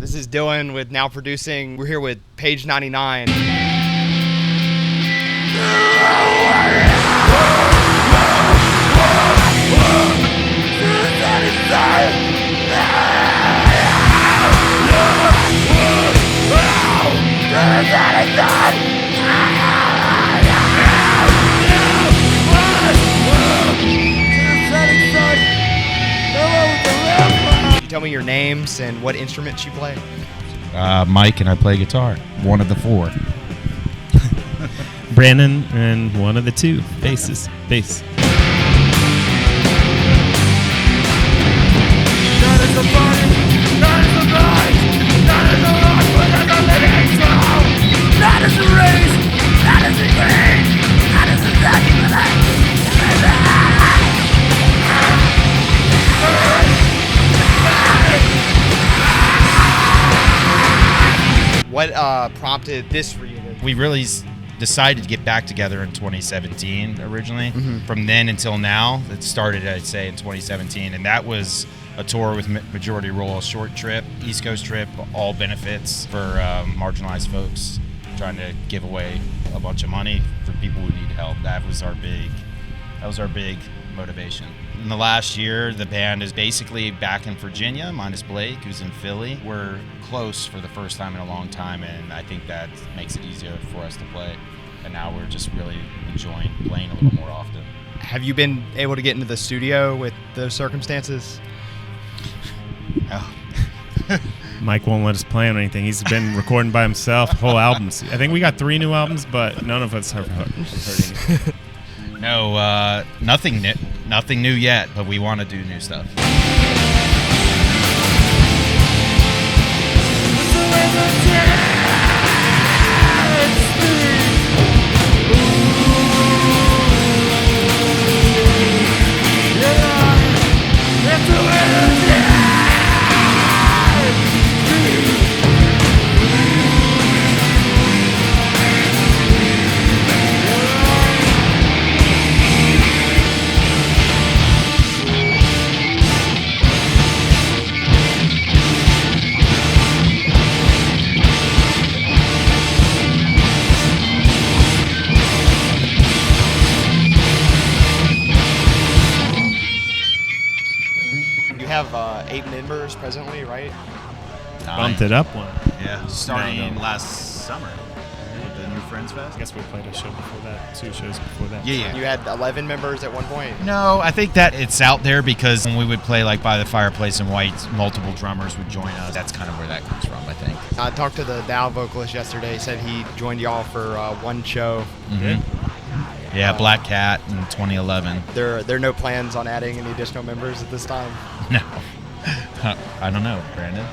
This is Dylan with Now Producing. We're here with pageninetynine. Tell me your names and what instruments you play. Mike and I play guitar. One of the four. Brandon and one of the two. Bass. What prompted this for you? We really decided to get back together in 2017 originally. From then until now, it started, I'd say, in 2017, and that was a tour with Majority Roll, a short trip, East Coast trip, all benefits for marginalized folks, trying to give away a bunch of money for people who need help. That was our big motivation. In the last year, the band is basically back in Virginia, minus Blake, who's in Philly. We're close for the first time in a long time, and I think that makes it easier for us to play. And now we're just really enjoying playing a little more often. Have you been able to get into the studio with those circumstances? Oh. Mike won't let us play on anything. He's been recording by himself, whole albums. I think we got 3 new albums, but none of us have heard anything. No, nothing new yet, but we want to do new stuff. Have 8 members presently, right? Bumped it up one. Yeah, starting last summer with the New Friends Fest. I guess we played a show before that, 2 shows before that. Yeah. You had 11 members at one point? No, I think that it's out there because when we would play like by the fireplace in White, multiple drummers would join us. That's kind of where that comes from, I think. I talked to the Dow vocalist yesterday. He said he joined y'all for one show. Yeah, Black Cat in 2011. There are no plans on adding any additional members at this time? No. I don't know, Brandon.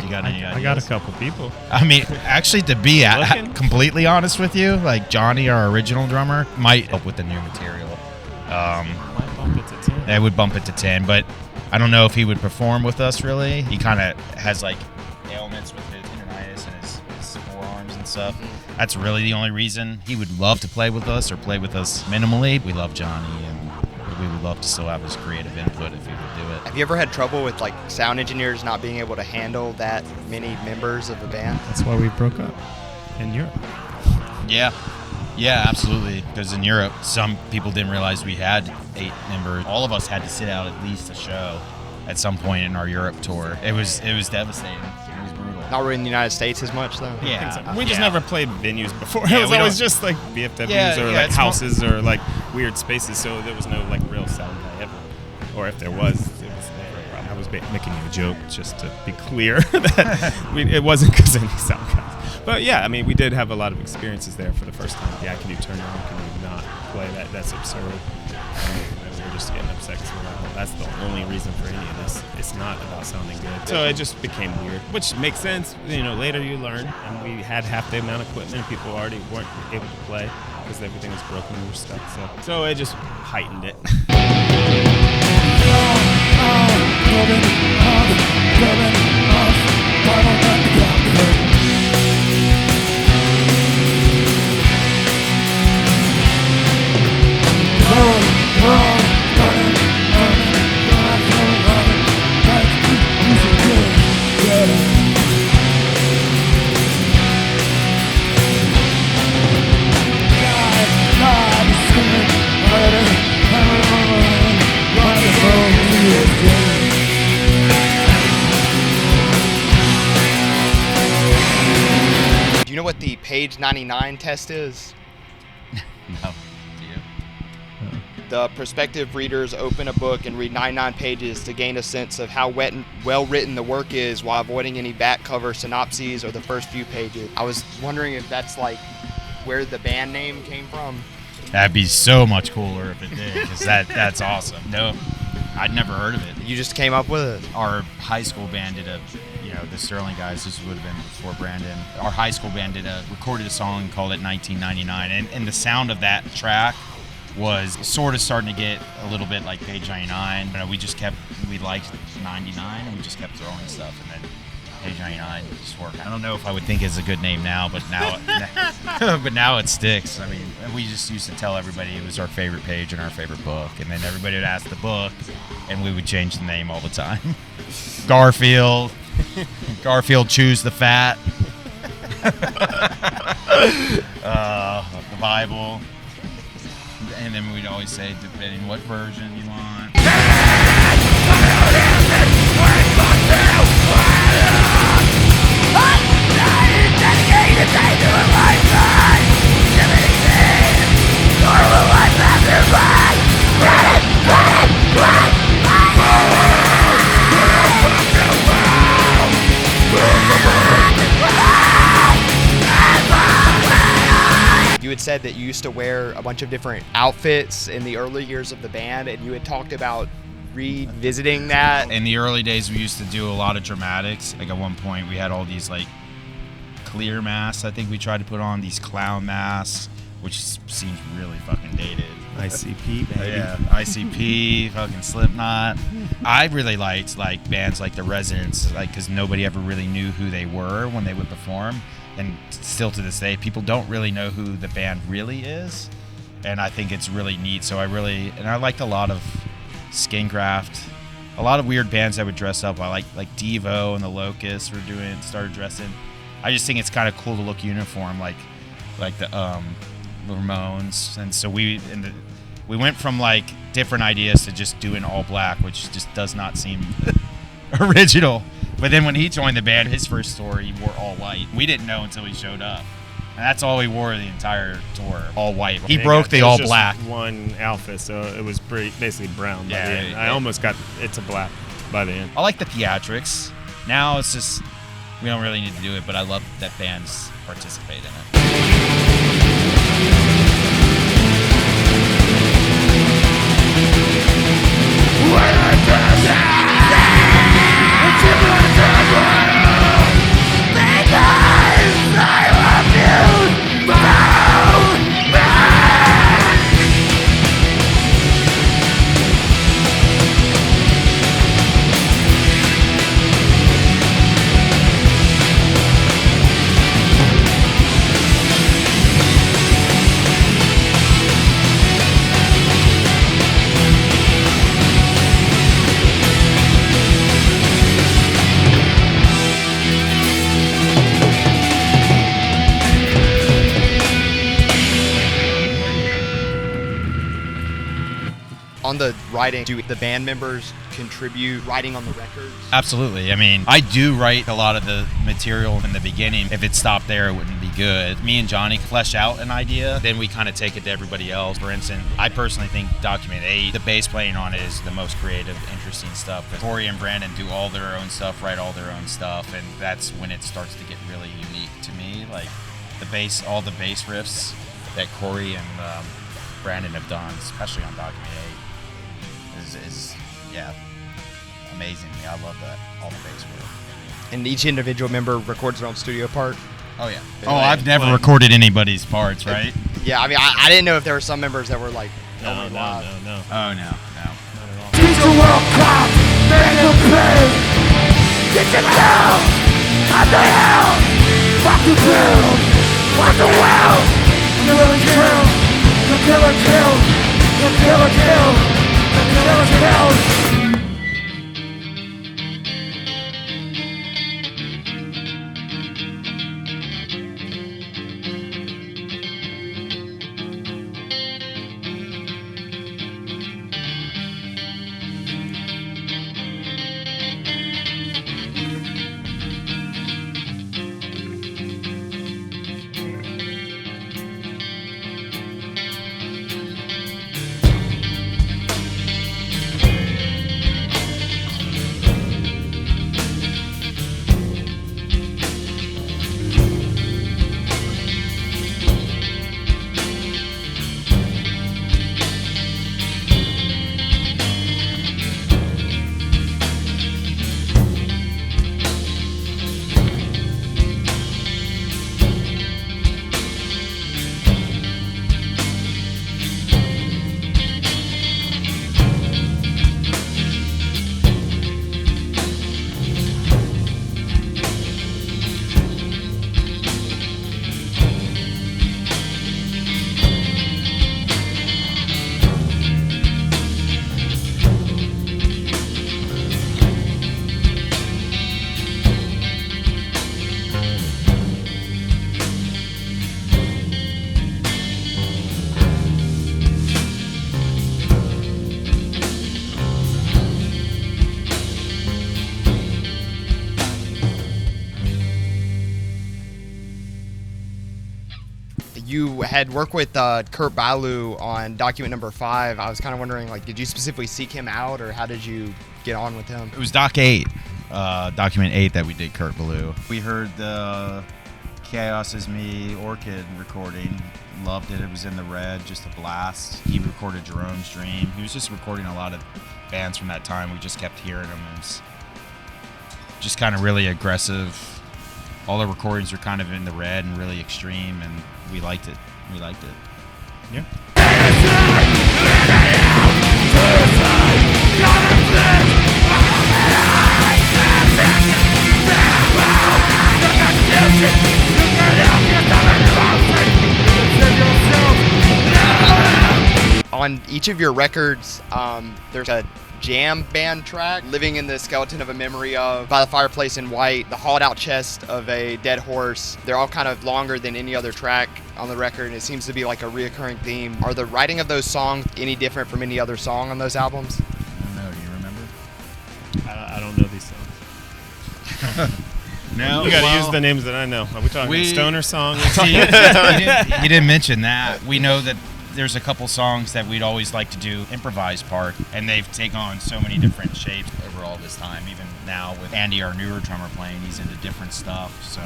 You got any ideas? I got a couple people. I mean, actually, to be completely honest with you, like Johnny, our original drummer, might help with the new material. Might bump it to 10. They would bump it to 10, but I don't know if he would perform with us, really. He kind of has, like, ailments with his tendonitis and his forearms and stuff. That's really the only reason. He would love to play with us or play with us minimally. We love Johnny, and we would love to still have his creative input if he would do it. Have you ever had trouble with like sound engineers not being able to handle that many members of a band? That's why we broke up in Europe. Yeah, absolutely. Because in Europe, some people didn't realize we had 8 members. All of us had to sit out at least a show at some point in our Europe tour. It was devastating. It was brutal. Not really in the United States as much, though. Yeah, We just never played venues before. Yeah, it was always just like VFWs or like houses or like weird spaces. So there was no like real sound guy ever, or if there was, it was never a problem. I was making you a joke just to be clear that it wasn't because of any sound guys. But yeah, I mean, we did have a lot of experiences there for the first time. Yeah, can you turn on? Can you not play? That's absurd. We were just getting upset because we're like, well, that's the only reason for any of this. It's not about sounding good. So it just became weird, which makes sense. You know, later you learn. And we had half the amount of equipment. People already weren't able to play because everything was broken and we were stuck. So it just heightened it. Yeah. know what the page-99 test is? No. Do you? The prospective readers open a book and read 99 pages to gain a sense of how well written the work is while avoiding any back cover synopses or the first few pages. I was wondering if that's like where the band name came from. That'd be so much cooler if it did, because that's awesome. No, I'd never heard of it. You just came up with it. Our high school band did the Sterling guys, this would have been before Brandon. Our high school band recorded a song called it 1999, and the sound of that track was sort of starting to get a little bit like Page 99. We liked 99, and we just kept throwing stuff, and then Page 99 just worked. I don't know if I would think it's a good name now, but now it sticks. I mean, we just used to tell everybody it was our favorite page in our favorite book, and then everybody would ask the book, and we would change the name all the time. Garfield chews the fat. The Bible. And then we'd always say, depending what version you want. You had said that you used to wear a bunch of different outfits in the early years of the band, and you had talked about revisiting that. In the early days, we used to do a lot of dramatics. Like at one point, we had all these like clear masks. I think we tried to put on these clown masks, which seems really fucking dated. ICP, baby. Yeah, ICP, fucking Slipknot. I really liked like bands like The Residents, like because nobody ever really knew who they were when they would perform. And still to this day, people don't really know who the band really is. And I think it's really neat. So I liked a lot of Skincraft, a lot of weird bands that would dress up. I like Devo and the Locusts started dressing. I just think it's kind of cool to look uniform, like the Ramones. And so we went from like different ideas to just doing all black, which just does not seem original. But then when he joined the band, his first tour, he wore all white. We didn't know until he showed up. And that's all he wore the entire tour, all white. He broke the all black. One outfit, so it was basically brown by the Yeah, end. I almost got it to black by the end. I like the theatrics. Now it's just, we don't really need to do it, but I love that bands participate in it. On the writing, do the band members contribute writing on the records? Absolutely. I mean, I do write a lot of the material in the beginning. If it stopped there, it wouldn't be good. Me and Johnny flesh out an idea, then we kind of take it to everybody else. For instance, I personally think Document 8, the bass playing on it is the most creative, interesting stuff. Corey and Brandon do all their own stuff, write all their own stuff, and that's when it starts to get really unique to me. Like all the bass riffs that Corey and Brandon have done, especially on Document 8. Is amazing. I love that, all the bass work. And each individual member records their own studio part? Oh, yeah. I've never recorded anybody's parts, right? Yeah, I mean, I didn't know if there were some members that were like, No. Oh, no. Not at all. Teacher World Cup, man the pain. Get your hell, I'm the hell. Fuck the bill, fuck the well. Kill and kill, the killer kill, the killer kill, the killer kill. You had worked with Kurt Ballou on document number 5. I was kind of wondering, like, did you specifically seek him out, or how did you get on with him? It was document 8 that we did Kurt Ballou. We heard the Chaos Is Me Orchid recording. Loved it. It was in the red, just a blast. He recorded Jerome's Dream. He was just recording a lot of bands from that time. We just kept hearing them. It was just kind of really aggressive. All the recordings were kind of in the red and really extreme, and we liked it. Yeah. On each of your records, there's a jam band track, Living in the Skeleton of a Memory of, By the Fireplace in White, The Hauled Out Chest of a Dead Horse. They're all kind of longer than any other track on the record, and it seems to be like a reoccurring theme. Are the writing of those songs any different from any other song on those albums? I don't know. Do you remember? I don't know these songs. No. You gotta use the names that I know. Are we talking stoner songs? You didn't mention that. We know that there's a couple songs that we'd always like to do improvised part, and they've taken on so many different shapes over all this time. Even now with Andy, our newer drummer, playing, he's into different stuff. So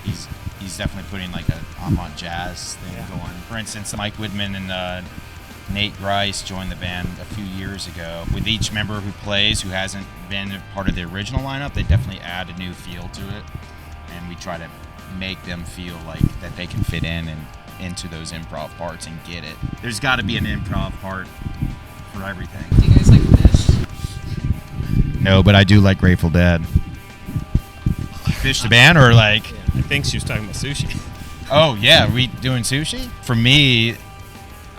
he's definitely putting like a avant jazz thing going. For instance, Mike Woodman and Nate Grice joined the band a few years ago. With each member who plays, who hasn't been a part of the original lineup, they definitely add a new feel to it, and we try to make them feel like that they can fit in and into those improv parts and get it. There's got to be an improv part for everything. Do you guys like Fish? No, but I do like Grateful Dead. Fish the band, or like? I think she was talking about Sushi. Oh yeah, are we doing Sushi? For me,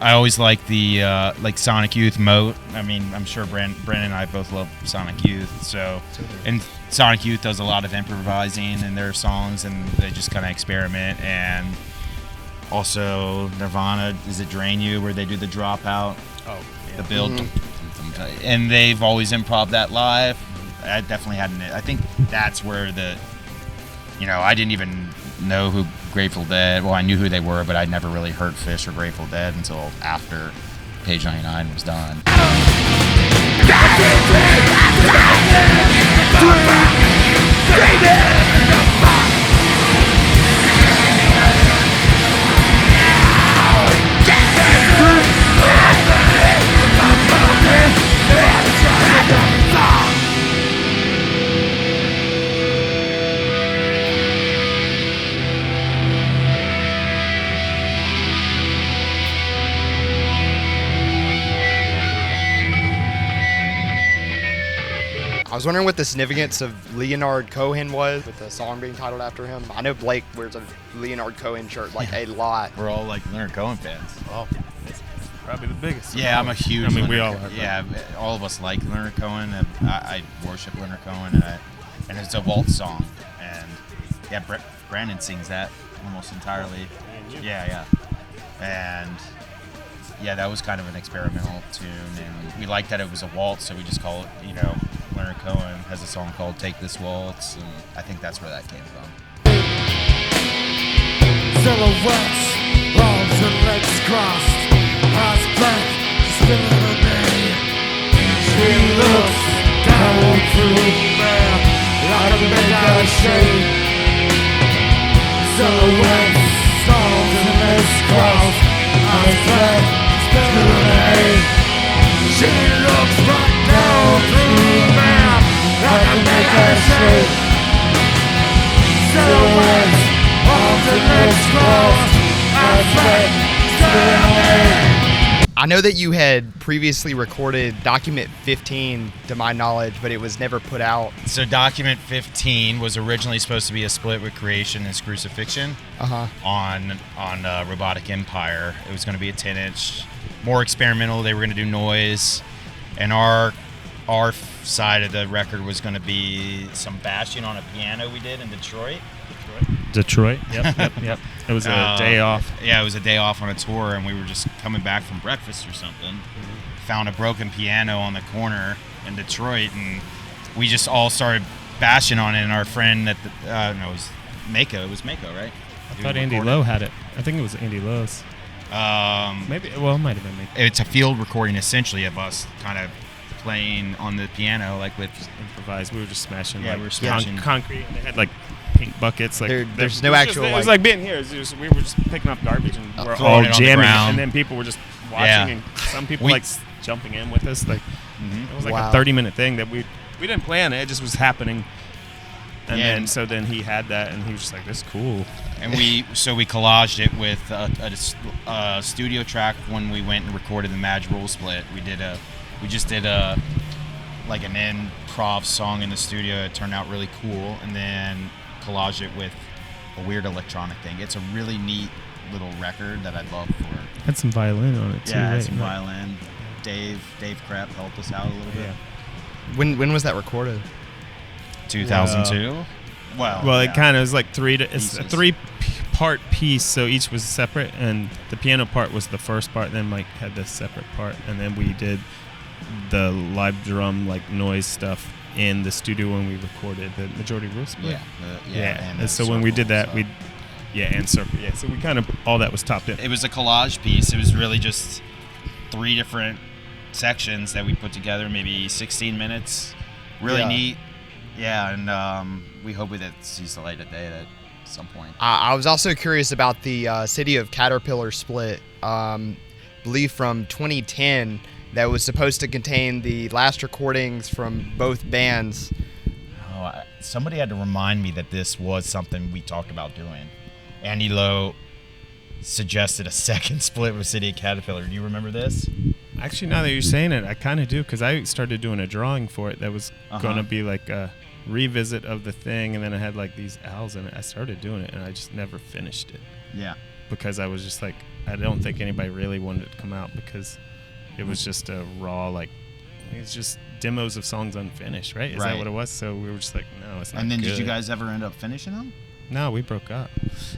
I always like the like Sonic Youth Moat. I mean, I'm sure Brandon and I both love Sonic Youth. So, and Sonic Youth does a lot of improvising in their songs, and they just kind of experiment. And also Nirvana, is it Drain You, where they do the dropout, the build, and they've always improv that live. I definitely had I think that's where I didn't even know who Grateful Dead, well, I knew who they were, but I'd never really heard Fish or Grateful Dead until after Page 99 was done. I was wondering what the significance of Leonard Cohen was, with the song being titled after him. I know Blake wears a Leonard Cohen shirt like a lot. We're all like Leonard Cohen fans. Oh, it's probably the biggest. Yeah, I'm a huge. We all are. Yeah, all of us like Leonard Cohen. And I worship Leonard Cohen, and it's a Waltz song. And yeah, Brandon sings that almost entirely. Yeah. And yeah, that was kind of an experimental tune, and we liked that it was a waltz, so we just call it, Leonard Cohen has a song called Take This Waltz, and I think that's where that came from. Silhouettes, arms and legs crossed, eyes black, spinning a day. She looks down through me like a man out of shade. Silhouettes, arms and legs crossed, eyes black, spinning a day. She looks right down through me like a man out of shade. Silhouettes, arms and legs crossed, eyes black, spinning a day. I know that you had previously recorded Document 15, to my knowledge, but it was never put out. So Document 15 was originally supposed to be a split with Creation and Crucifixion on Robotic Empire. It was going to be a 10-inch, more experimental. They were going to do noise, and our side of the record was going to be some bashing on a piano we did in Detroit. Detroit. Yep. It was a day off. Yeah, it was a day off on a tour, and we were just coming back from breakfast or something. Found a broken piano on the corner in Detroit, and we just all started bashing on it. And our friend it was Mako. It was Mako, right? I thought Andy Lowe had it. I think it was Andy Lowe's. Maybe. Well, it might have been me. It's a field recording essentially of us kind of playing on the piano, like with improvised. We were just smashing. Yeah, like, we were smashing concrete. And they had like paint buckets. Like there's no actual. It was like being here. We were just picking up garbage and we're all jamming, and then people were just watching, and some people like jumping in with us. Like it was like a 30-minute thing that we didn't plan it. It just was happening. And then he had that, and he was just like, "This is cool." And we collaged it with a studio track when we went and recorded the Madge Rule Split. We just did an improv song in the studio. It turned out really cool, and then collaged it with a weird electronic thing. It's a really neat little record that I'd love for. Had some violin on it too. Yeah, had some violin. Dave Krepp helped us out a little bit. Yeah. When was that recorded? 2002. Well, it kind of was like it's a 3-part piece, so each was separate, and the piano part was the first part. Then Mike had this separate part, and then we did the live drum like noise stuff in the studio when we recorded the Majority Rule Split. And so when we did that, and circle. Yeah, so we kind of all that was topped in. It was a collage piece. It was really just 3 different sections that we put together, maybe 16 minutes. Really neat. Yeah, and we hope that sees the light of day at some point. I was also curious about the City of Caterpillar split, believe from 2010, that was supposed to contain the last recordings from both bands. Somebody had to remind me that this was something we talked about doing. Andy Lowe suggested a second split with City of Caterpillar. Do you remember this? Actually, now that you're saying it, I kind of do, because I started doing a drawing for it that was going to be like a revisit of the thing, and then it had like these owls in it. I started doing it, and I just never finished it. Yeah. Because I was just like, I don't think anybody really wanted it to come out, because it was just a raw, like, it's just demos of songs unfinished, right? Is that what it was? So we were just like, no, it's not And then good. Did you guys ever end up finishing them? No, we broke up.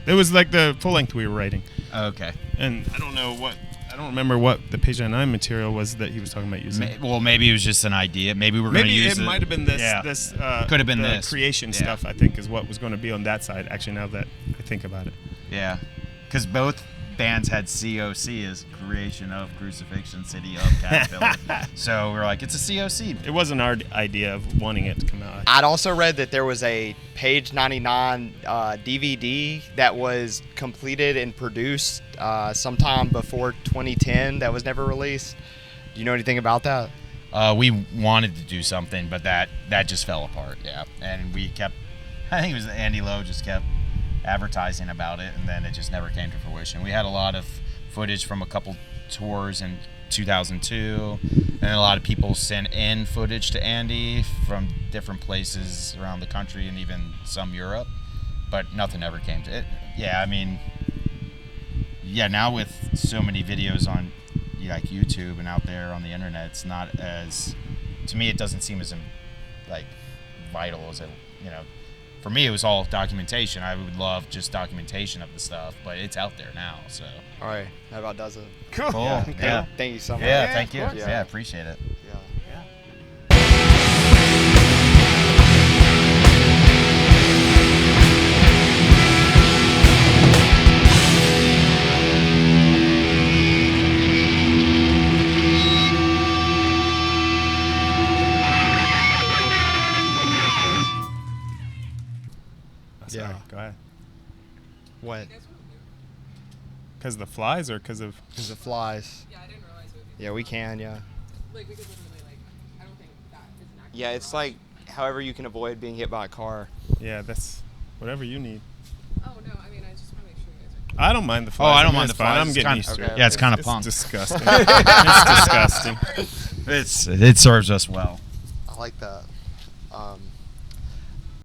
It was like the full length we were writing. Oh, okay. And I don't remember what the pageninetynine material was that he was talking about using. Maybe it was just an idea. Maybe we're going to use it. Maybe it might have been this. Yeah. This could have been the this creation stuff. I think is what was going to be on that side. Actually, now that I think about it. Yeah, because both bands had COC as Creation of Crucifixion, City of Caterpillar. So we're like, it's a COC. It wasn't our idea of wanting it to come out. I'd also read that there was a Page 99 DVD that was completed and produced sometime before 2010 that was never released. Do you know anything about that? We wanted to do something, but that just fell apart. Yeah, and we kept. I think it was Andy Lowe just kept advertising about it, and then it just never came to fruition. We had a lot of footage from a couple tours in 2002, and a lot of people sent in footage to Andy from different places around the country and even some Europe, but nothing ever came to it. Yeah, I mean, now with so many videos on like YouTube and out there on the internet, it's not as, to me, it doesn't seem as like vital as it, for me, it was all documentation. I would love just documentation of the stuff, but it's out there now. So. All right, that about does it. Cool. Yeah. Thank you so much. Yeah, thank you. Yeah, appreciate it. Sorry, go ahead. What? Because of the flies or because of... Because of flies. Yeah, I didn't realize it would be. Yeah, we can, yeah. Like, we could literally, I don't think that is an actual Yeah, it's like however you can avoid being hit by a car. Yeah, that's whatever you need. Oh, no, I mean, I just want to make sure you guys are... I don't mind the flies. I don't mind the flies. I'm getting used to it. Yeah, it's kind of punk. It's disgusting. It's disgusting. It serves us well. I like that.